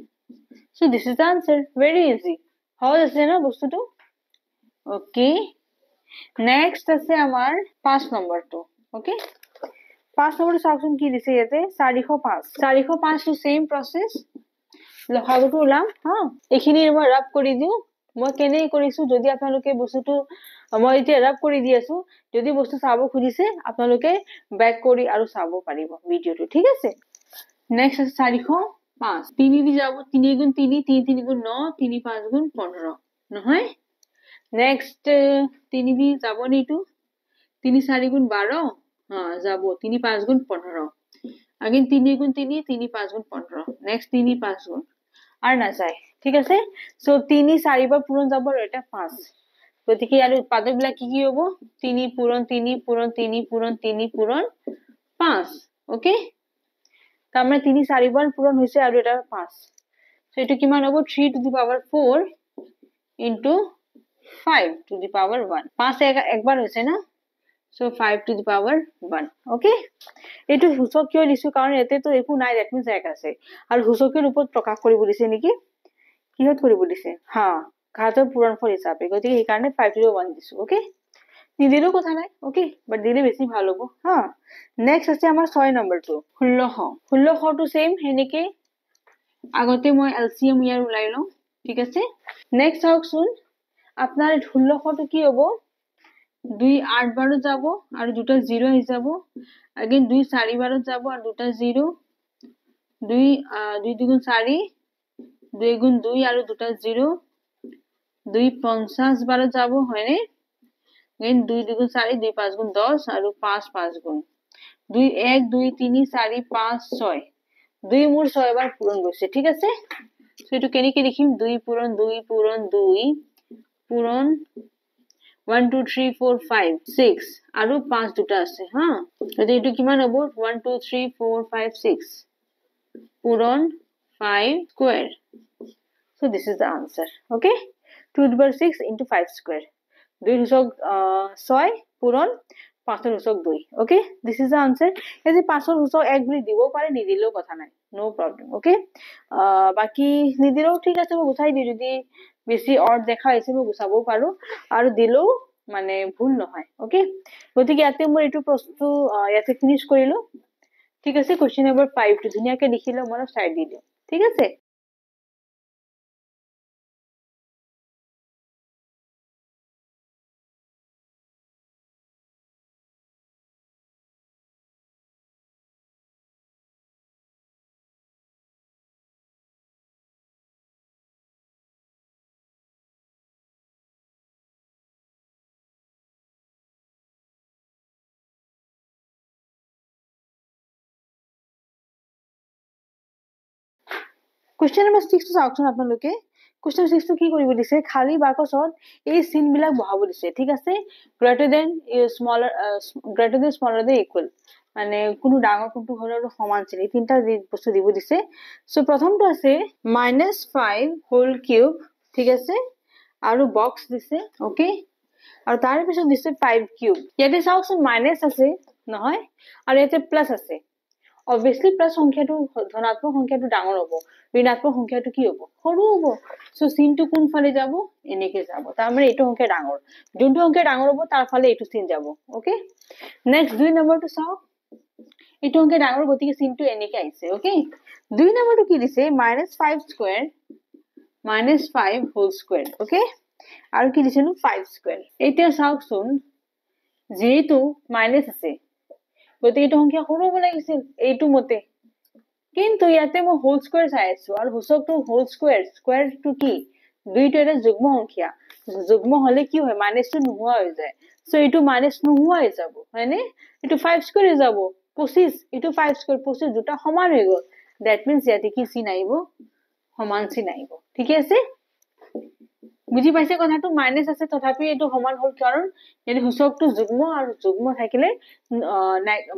so this is the answer very easy how আছে না বস্তুটো okay next আছে আমাৰ 5 নম্বৰটো okay 5 নম্বৰটো চাওকচোন কি দিছে ইয়াতে 405 405 টো সেম প্ৰসেস লখাগুটো উলাম হা এখিনি মই ৰাব কৰি দিও মই কেনে কৰিছো যদি আপোনালোকে বস্তুটো মই এতিয়া ৰাব কৰি দি আছো যদি বস্তু চাব খুজিছে আপোনালোকে ব্যাক কৰি আৰু চাব পাৰিব ভিডিওটো ঠিক আছে নেক্সট আছে 405 3 দি যাব 3 গুণ 3 3 3 গুণ 9 3 5 গুণ 15 নহয় নেক্সট 3 দি যাব নিটো 3 4 গুণ 12 হ্যাঁ যাব 3 5 গুণ 15 अगेन 3 गुण 3 3 5 गुण 15 नेक्स्ट 3 5 गुण আর না যায় ঠিক আছে সো 3 4 বার পূরণ যাব আর এটা 5 গতিকে আর উৎপাদকবিলাক কি কি হ'ব 3 পূরণ 3 পূরণ 3 পূরণ 3 পূরণ 5 ওকে তার মানে 3 4 বার পূরণ হইছে আর এটা 5 সো এটা কিমান হ'ব 3 to the power 4 into 5 to the power 1 5 একবার হইছে না so 5 to the power 1 okay এটো হুসক কিয় লিখছো কাৰণ এতে তো একো নাই দ্যাট মিন্স এক আছে আৰু হুসকেৰ ওপৰত প্ৰকাশ কৰিব দিছে নেকি কিহত কৰিব দিছে হ্যাঁ ঘাতৰ পূৰণফল হিচাপে গতিকে এই কাৰণে 5 to the 1 দিছো okay নিদিলেও কথা নাই okay বাট দিলে বেছি ভাল হ'ব হ্যাঁ নেক্সট আছে আমাৰ 6 নম্বৰটো 1600 1600 টো সেম হেনেকে আগতে মই এলসিএম ইয়াৰ উলাই লওঁ ঠিক আছে নেক্সট চাওকচোন আপোনাৰ 1600 টো কি হ'ব 2 8 বারও যাব আর দুটো 0 হয়ে যাব अगेन 2 4 বারও যাব আর দুটো 0 2 2 দুগুণ 4 2 গুণ 2 আর দুটো 0 2 50 বারও যাব হয়নে अगेन 2 দুগুণ 4 2 5 গুণ 10 আর 5 5 গুণ 2 1 2 3 4 5 6 2 মোর 6 বার পূরণ গৈছে ঠিক আছে সো এটু কেনেকে লিখিম 2 পূরণ 2 পূরণ 2 পূরণ 1 2 3 4 5 6 আৰু 5 দুটা আছে হা যদি এটো কিমান হ'ব 1 2 3 4 5 6 পূৰণ 5 square so this is the answer okay 2 to the 6 into 5 square 2 হুসক 6 পূৰণ 5 হুসক 2 okay this is the answer এই 5 হুসক এক বুলি দিব পারে নিদিলেও কথা নাই no problem okay বাকি নিদিলেও ঠিক আছে মই গুছাই দিই যদি বেশি অড দেখা হইছে মই গুছাবও পাৰো আৰু দিলেও মানে ভুল নহয় ওকে গতিকে ইয়াতে মই এটো প্ৰশ্ন ইয়াতে ফিনিশ কৰিলো ঠিক আছে কোশ্চেন নম্বৰ 5 টো ধুনিয়াকে লিখিলো মই সাইড দি দিও ঠিক আছে Question number 6 to চাওকচোন আপোনালোকে question 6 টো কি কৰিব দিছে খালি বাকচত এই চিন বিলাক বহাব দিছে ঠিক আছে greater than smaller than equal মানে কোনো ডাঙৰ কোনটো হলৰ সমান চিন এই তিনটা বস্তু দিব দিছে সো প্ৰথমটো আছে -5 হোল কিউব ঠিক আছে আৰু বক্স দিছে ওকে আৰু তাৰ পিছত দিছে 5 কিউব ইয়াতে চাওকচোন মাইনাস আছে নহয় আৰু ইয়াতে প্লাস আছে obviously প্লাস সংখ্যাটো ধনাত্মক সংখ্যাটো ডাঙৰ হ'ব ঋণাত্মক সংখ্যাটো কি হ'ব সৰু হ'ব সো চিনটো কোন ফালে যাব এনেকে যাব তাৰ মানে এইটো সংখ্যা ডাঙৰ যোনটো সংখ্যা ডাঙৰ হ'ব তাৰ ফালে এইটো চিন যাব ওকে নেক্সট 2 নম্বৰটো চাও এইটো সংখ্যা ডাঙৰ গতিকে চিনটো এনেকে আহিছে ওকে 2 নম্বৰটো কি দিছে -5 স্কয়াৰ -5 হোল স্কয়াৰ ওকে আৰু কি দিছে 5 স্কয়াৰ এতিয়া চাওকচোন যেহেতু মাইনাস আছে গতিকে এইটো সংখ্যা সৰু হ'ব লাগিছিল এইটো মতে কিন্তু ইয়াতে মই হোল স্কয়াৰ চাই আছো আৰু হুচকটো হোল স্কয়াৰটো কি দুইটো এটা যুগ্ম সংখ্যা যুগ্ম হলে কি হয় মাইনাসটো নোহোৱা হৈ যায় সো এইটো মাইনাস নোহোৱা হৈ যাব হয়নে এইটো 5 স্কয়াৰ হৈ যাব 25 এইটো 5 স্কয়াৰ 25 দুটা সমান হৈ গল দ্যাট মিন্স ইয়াতে কি চিন আহিব সমান চিন আহিব ঠিক আছে বুজি পাইছে কথাটো মাইনাস আছে তথাপি এইটো সমান হল কাৰণ যদি হুচকটো যুগ্ম আৰু যুগ্ম থাকিলে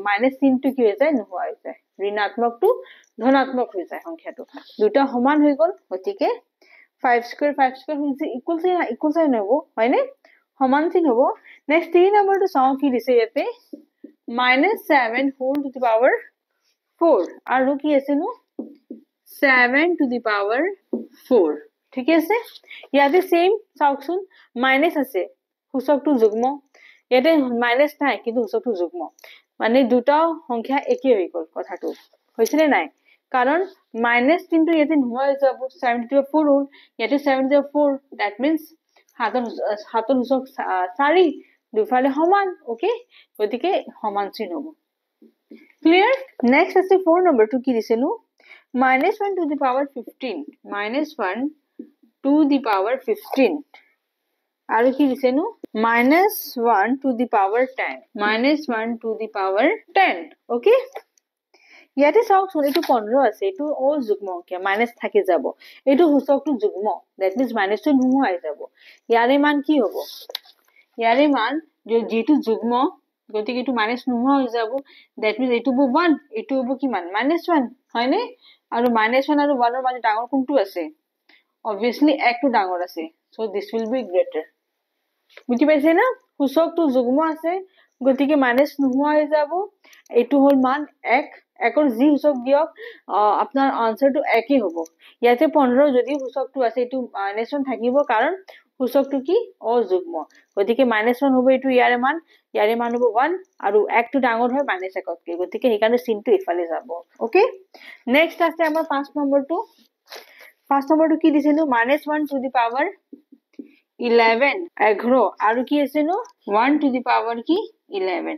মাইনাস চিনটো কি হৈ যায় নোহোৱা হৈ যায় ঋণাত্মকটো ধনাত্মক হৈ যায় সংখ্যাটো দুটা সমান হৈ গল গতিকে 5 স্কয়াৰ হৈছে ইকুয়াল সাইন হ'ব হয়নে সমান চিন হ'ব নেক্সট 3 নম্বৰটো চাও কি দিছে ইয়াতে -7 হোল টু দি পাৱাৰ 4 আৰু কি আছে নো 7 টু দি পাৱাৰ 4 ঠিক আছে ইয়াতে সেম চাওকচোন মাইনাস আছে হুচকটো যুগ্ম ইয়াতে মাইনাস নাই কিন্তু হুচকটো যুগ্ম মানে দুটা সংখ্যা একে হৈ গল কথাটো হৈছিলে নাই কাৰণ মাইনাস চিনটো ইয়াতে নোহোৱা হৈ যাব 7 টু দি পাৱাৰ 4 হ'ল ইয়াতে 7 two the power 4 that means হাতৰ হুচক 4 দুফালে সমান ওকে গতিকে সমান চিন হ'ব ক্লিয়াৰ নেক্সট আছে 4 নম্বৰটো কি দিছে নো -1 two the power 15 -1 to the power 15 আৰু কি দিছে নো -1 to the power 10 -1 to the power 10 okay ইয়াতে চাওকচোন এইটো 15 আছে এইটো যুগ্ম সংখ্যা মাইনাস থাকি যাব এইটো হুচকটো যুগ্ম দ্যাট মিন্স মাইনাসটো নোহোৱা হৈ যাব ইয়াৰে মান কি হ'ব ইয়াৰে মান যেটো যুগ্ম গতিকে এইটো মাইনাস নোহোৱা হৈ যাব দ্যাট মিন্স এইটো হ'ব 1 এইটো হ'ব কিমান -1 হয়নে আৰু -1 আৰু 1 ৰ মাজত ডাঙৰ কোনটো আছে obviously একটো ডাঙৰ আছে so this will be greater বুজি পাইছে না হুচকটো যুগ্ম আছে গতিকে মাইনাস নোহোৱা হৈ যাব এইটো হল মান 1 একৰ যি হুচক দিয়ক আপোনাৰ আনসাৰটো একই হ'ব ইয়াতে 15 যদি হুচকটো আছে এইটো -1 থাকিব কাৰণ হুচকটো কি অযুগ্ম গতিকে -1 হ'ব এইটো ইয়াৰে মান হ'ব 1 আৰু একটো ডাঙৰ হয় -1 কতকে গতিকে সেইকাৰণে চিনটো ইফালে যাব ওকে নেক্সট আছে আমাৰ 5 নম্বৰটো 5 নম্বৰটো কি দিছেনো -1 to the power 11 11 আৰু কি আছে নো 1 to the power কি 11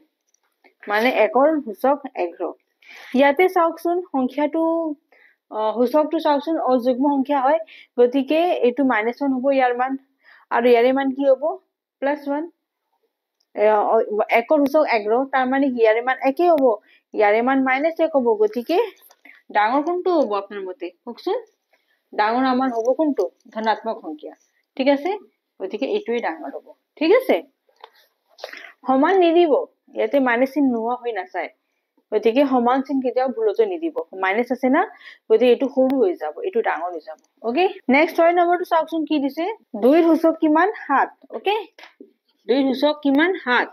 মানে একৰ হুচক 11 ইয়াতে চাওকচোন সংখ্যাটো হুচকটো চাওকচোন অযুগ্ম সংখ্যা হয় গতিকে এইটো -1 হ'ব ইয়াৰ মান আৰু ইয়াৰে মান কি হ'ব +1 একৰ হুচক 11 তাৰ মানে ইয়াৰে মান একে হ'ব ইয়াৰে মান -1 হ'ব গতিকে ডাঙৰ কোনটো হ'ব আপোনাৰ মতে কওকচোন ডাঙৰ আমাৰ হ'ব কোনটো ধনাত্মক সংখ্যা ঠিক আছে গতিকে এইটোই ডাঙৰ হ'ব ঠিক আছে সমান নিদিব ইয়াতে মাইনাস চিন নোহোৱা হৈ নাচায় গতিকে সমান চিন কেতিয়াও ভুলতে নিদিব মাইনাস আছে না গতিকে এইটো সৰু হৈ যাব এইটো ডাঙৰ হৈ যাব ওকে নেক্সট 6 নম্বৰটো চাওকচোন কি দিছে 2 ৰ হুচক কিমান 7 ওকে 2 ৰ হুচক কিমান 7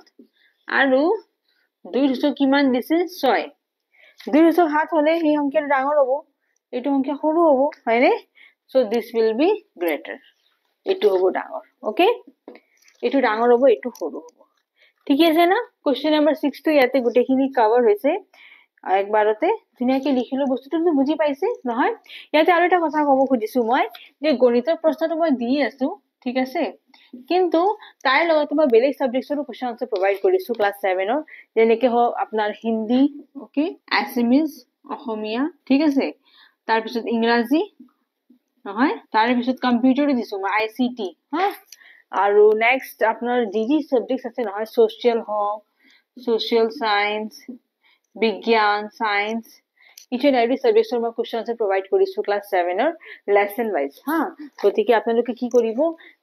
আৰু 2 ৰ হুচক কিমান দিছে 6 2 ৰ হুচক 7 হলে এই সংখ্যাটো ডাঙৰ হ'ব এইটো সংখ্যা সৰু হ'ব হয়নে so this will be greater এইটো হ'ব ডাঙৰ ওকে এইটো ডাঙৰ হ'ব এইটো সৰু হ'ব ঠিক আছে না কোশ্চেন নম্বৰ 6 টো ইয়াতে গুটেখিনি কভাৰ হৈছে একবাৰতে ধুনিয়াকে লিখিলো বস্তুটো বুজি পাইছে নহয় ইয়াতে আৰু এটা কথা ক'ব খুজিছো মই যে গণিতৰ প্ৰশ্নটো মই দি আছো ঠিক আছে কিন্তু তাই লগত মই বেলেগ সাবজেক্টছৰ কোশ্চেন আনসাৰ প্ৰভাইড কৰিছো ক্লাস 7 ৰ যেনেকে হ আপোনাৰ হিন্দী ওকে এছামিজ অসমীয়া ঠিক আছে তাৰ পিছত ইংৰাজী নহয় তাৰ পিছত কম্পিউটাৰ দিছো মই আইসিটি হা আৰু নেক্সট আপোনাৰ জিজি সাবজেক্টছ আছে নহয় সোশ্যাল সায়েন্স বিজ্ঞান সায়েন্স ইচ এণ্ড এভৰি সাবজেক্টৰ মই কুৱেশ্যন আনসাৰ প্ৰভাইড কৰিছো ক্লাছ 7ৰ লেসন ওয়াইজ হা গতিকে আপোনালোকে কি কৰিব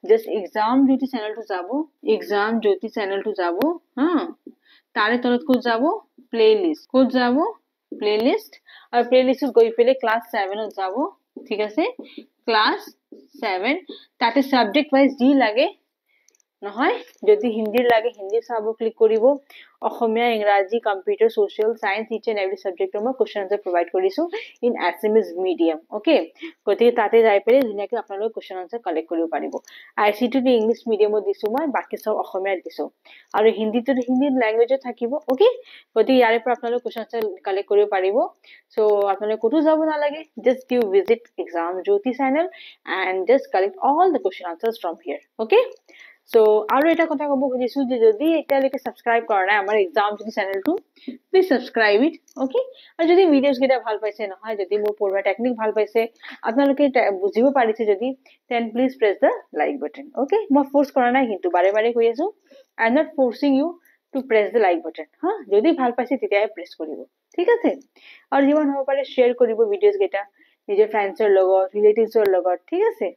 জাস্ট এক্সাম জ্যোতি চেনেলটো যাব এক্সাম জ্যোতি চেনেলটো যাব হা তাৰে তলত ক'ত যাব প্লেলিষ্ট ক'ত যাব প্লেলিষ্ট আৰু প্লেলিষ্টত গৈ পেলাই ক্লাছ 7ত যাব ঠিক আছে ক্লাছ 7 তাতে সাবজেক্ট ওয়াইজ দি লাগে নহয় যদি হিন্দীৰ লাগে হিন্দী চাব ক্লিক কৰিব অসমীয়া ইংৰাজী computer social science each and every সাবজেক্টৰ মই কুৱেশ্যন আনসাৰ প্ৰভাইড কৰিছো ইন এছএমএছ মিডিয়াম ওকে গতিকে তাতে যাই পেলাই ধুনীয়াকৈ আপোনালোকে কুৱেশ্যন আনসাৰ কালেক্ট কৰিব পাৰিব আইচিটি ইংলিছ মিডিয়ামত দিছো মই বাকি সব অসমীয়াত দিছো আৰু হিন্দীটো হিন্দী ল্যাঙ্গুৱেজত থাকিব ওকে গতিকে ইয়াৰে পৰা আপোনালোকে কুৱেশ্যন আনসাৰ কালেক্ট কৰিব পাৰিব সো আপোনালোকে ক'তো যাব নালাগে just you visit exam Jyoti channel and just collect all the question answers from here okay so আৰু এটা কথা ক'ব খুজিছো যে যদি এতিয়ালৈকে সাবস্ক্ৰাইব কৰা নাই আমাৰ এক্সাম জ্যোতি চেনেলটো প্লিজ সাবস্ক্ৰাইব ইট ওকে আৰু যদি ভিডিওছ কেইটা ভাল পাইছে নহয় যদি মোৰ পঢ়োৱা টেকনিক ভাল পাইছে আপোনালোকে বুজিব পাৰিছে যদি then please press the like button okay মই ফোৰ্স কৰা নাই কিন্তু বাৰে বাৰে কৈ আছো I am not forcing you to press the like button হা যদি ভাল পাইছে তেতিয়াহে প্ৰেছ কৰিব ঠিক আছে আৰু যিমান হ'ব পাৰে শ্বেয়াৰ কৰিব ভিডিওছ কেইটা নিজৰ ফ্ৰেণ্ডছৰ লগত ৰিলেটিভছৰ লগত ঠিক আছে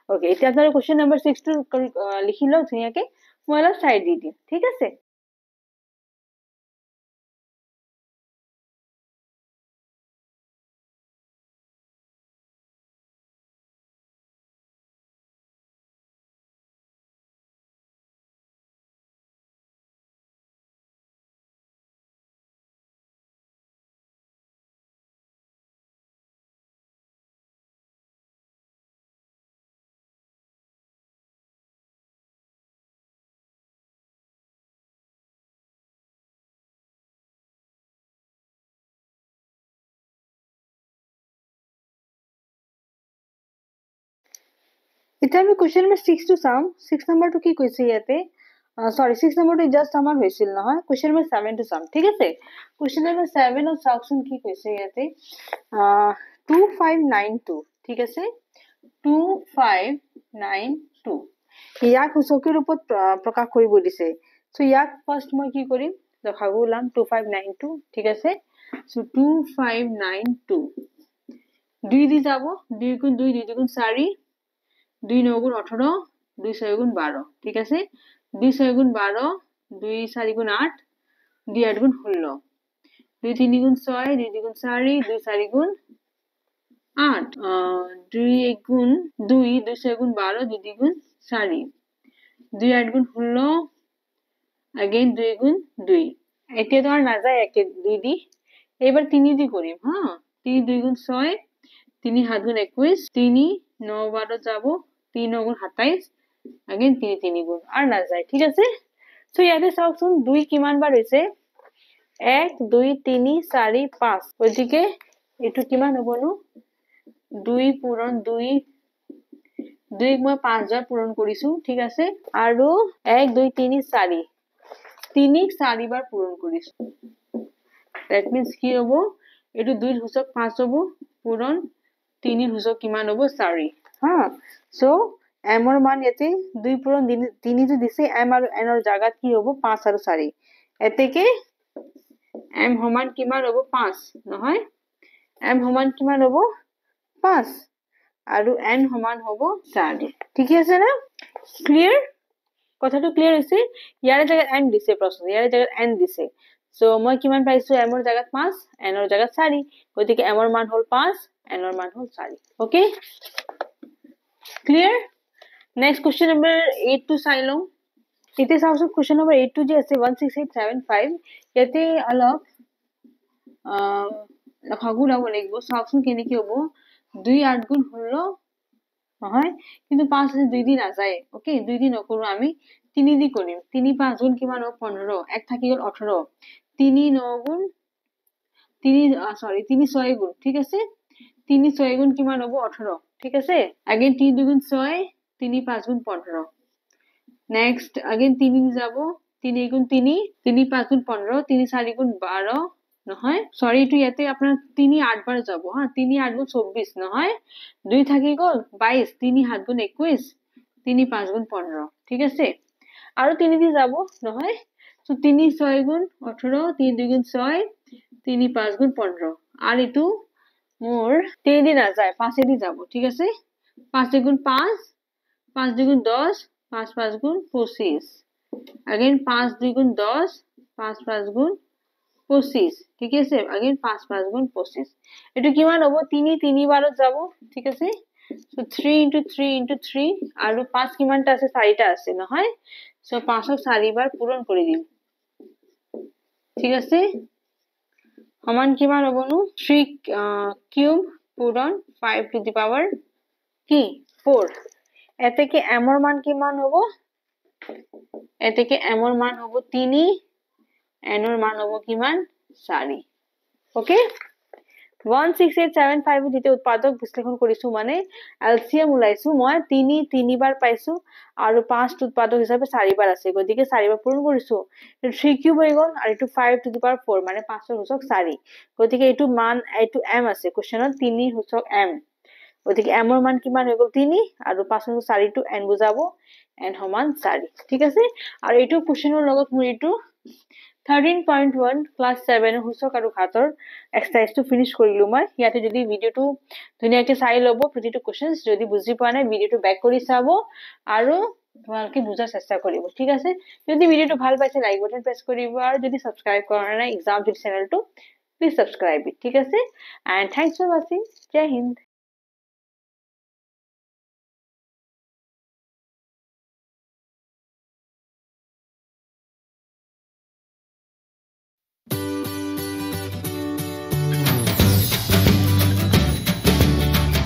ওকে এতিয়া আপোনালোকে কোৱেশ্চন নম্বৰ 6 টো লিখি লওক ধুনীয়াকৈ মই অলপ চাইড দি দিম ঠিক আছে এতিয়া আমি কুৱেশ্চন নম্বৰ 6 টো চাম 6 নম্বৰটো কি কৈছে ইয়াতে সৰি 6 নম্বৰটো জাস্ট আমাৰ হৈছিল নহয় কুৱেশ্চন নম্বৰ 7 টো চাম ঠিক আছে কুৱেশ্চন নম্বৰ 7 ত চাওকচোন কি কৈছে ইয়াতে 2592 ঠিক আছে 2592 ইয়াক সূচকীয় ৰূপত প্ৰকাশ কৰিব দিছে সো ইয়াক ফাৰ্স্ট মই কি কৰিম লখাগু ওলাম 2592 ঠিক আছে সো 2592 দুই দি যাব 2 গুণ 2 2 গুণ 4 2 9 গুণ 18 2 6 গুণ 12 ঠিক আছে 2 6 গুণ 12 2 4 গুণ 8 2 8 গুণ 16 2 3 গুণ 6 2 2 গুণ 4 2 4 গুণ 8 2 1 গুণ 2 2 6 গুণ 12 2 2 গুণ 4 2 8 গুণ 16 again 2 গুণ 2 এতিয়া তো আর না যায় একে 2 দি এবার 3 দি করিম হ্যাঁ 3 2 গুণ 6 3 7 গুণ 21 3 9 12 যাব 3 9 গুণ 27 again 3 3 গুণ আর না যায় ঠিক আছে সো ইয়াতে চাওকচোন 2 কিমান বাৰ হৈছে 1 2 3 4 5 ওইদিকে এটু কিমান হবনো 2 পূৰণ 2 2 মই 5000 পূৰণ কৰিছো ঠিক আছে আৰু 1 2 3 4 3 4 বাৰ পূৰণ কৰিছো that means কি হ'ব এটু 2 সূচক 5 হ'ব পূৰণ 3 সূচক কিমান হ'ব 4 হা সো m ৰ মান ইয়াতে 2 পূৰণ 3 যে দিছে m আৰু n ৰ জাগাত কি হ'ব 5 আৰু 4 এতেকে m সমান কিমান হ'ব 5 নহয় m সমান কিমান হ'ব 5 আৰু n সমান হ'ব 4 ঠিক আছে না ক্লিয়াৰ কথাটো ক্লিয়াৰ হৈছে ইয়াৰ জাগাত n দিছে প্ৰশ্ন ইয়াৰ জাগাত n দিছে সো মই কিমান পাইছো m ৰ জাগাত 5 n ৰ জাগাত 4 গতিকে m ৰ মান হ'ল 5 n ৰ মান হ'ল 4 okay clear next question number 8 টো চাই লওঁ ইতে চাওছো কোৱেশ্চন নম্বৰ 8 টো যে আছে 16875 ইয়াতে অলপ লখাগু লাব লাগিব চাওকচোন কেনেকৈ হ'ব 2 8 গুণ 16 নহয় কিন্তু 5 আছে 2 দিন নাযায় ওকে 2 দিন নকৰো আমি 3 দি কৰিম 3 5 গুণ কিমান হ'ব 15 এক থাকি গল 18 3 9 গুণ 3 6 গুণ ঠিক আছে 3 6 গুণ কিমান হ'ব 18 ঠিক আছে अगेन 3 2 গুণ 6 3 5 গুণ 15 নেক্সট अगेन 3 যাব 3 গুণ 3 3 5 গুণ 15 3 4 গুণ 12 নহয় সরি টু ইয়াতে আপনার 3 8 বার যাব হ্যাঁ 3 8 গুণ 24 নহয় 2 থাকি গল 22 3 7 গুণ 21 3 5 গুণ 15 ঠিক আছে আৰু 3 দি যাব নহয় সো 3 6 গুণ 18 3 2 গুণ 6 3 5 গুণ 15 আর এইটো মোৰ 3 দি নাযায় 5 দি যাব ঠিক আছে 5 দুগুণ 5 5 দুগুণ 10 5 5 গুণ 25 again 5 দুগুণ 10 5 5 গুণ 25 ঠিক আছে again 5 5 গুণ 25 এটো কিমান হ'ব 3 3 বাৰত যাব ঠিক আছে so 3 into 3 into 3 আৰু 5 কিমানটা আছে 4টা আছে নহয় so 5 ক 4 বাৰ পূৰণ কৰি দিম ঠিক আছে সমান কিমান হ'ব নো 3 কিউব পূৰণ 5 to the power কি 4 এতে কি m ৰ মান কিমান হ'ব এতে কি m ৰ মান হ'ব 3 n ৰ মান হ'ব কিমান 4 ওকে 16875 দিতে উৎপাদক বিশ্লেষণ কৰিছো মানে এলসিএম উলাইছো মই 3 3 বাৰ পাইছো আৰু 5 উৎপাদক হিচাপে 4 বাৰ আছে গতিকে 4 বাৰ পূৰণ কৰিছো 3 কিউব হৈ গল আৰু এটো 5 to the power 4 মানে 5 ৰ সূচক 4 গতিকে এটো মান এটো m আছে কোশ্চেনত 3 ৰ সূচক m গতিকে m ৰ মান কিমান হৈ গল 3 আৰু 5 ৰ 4 টো n বুজাব n সমান 4 ঠিক আছে আৰু এটো কোশ্চেনৰ লগত মোৰ এটো 13.1 ক্লাস 7 ৰ সূচক আৰু ঘাতৰ এক্সাৰসাইজটো ফিনিশ কৰিলো মই ইয়াতে যদি ভিডিওটো ধুনিয়াকৈ চাই লব প্ৰতিটো কোশ্চেনছ যদি বুজি পোৱা নাই ভিডিওটো ব্যাক কৰি চাব আৰু তোমালোকে বুজাৰ চেষ্টা কৰিব ঠিক আছে যদি ভিডিওটো ভাল পাইছে লাইক বাটন প্ৰেছ কৰিব আৰু যদি সাবস্ক্ৰাইব কৰা নাই এক্সাম টিপ চেনেলটো প্লিজ সাবস্ক্ৰাইব ঠিক আছে and thanks for watching Jai Hind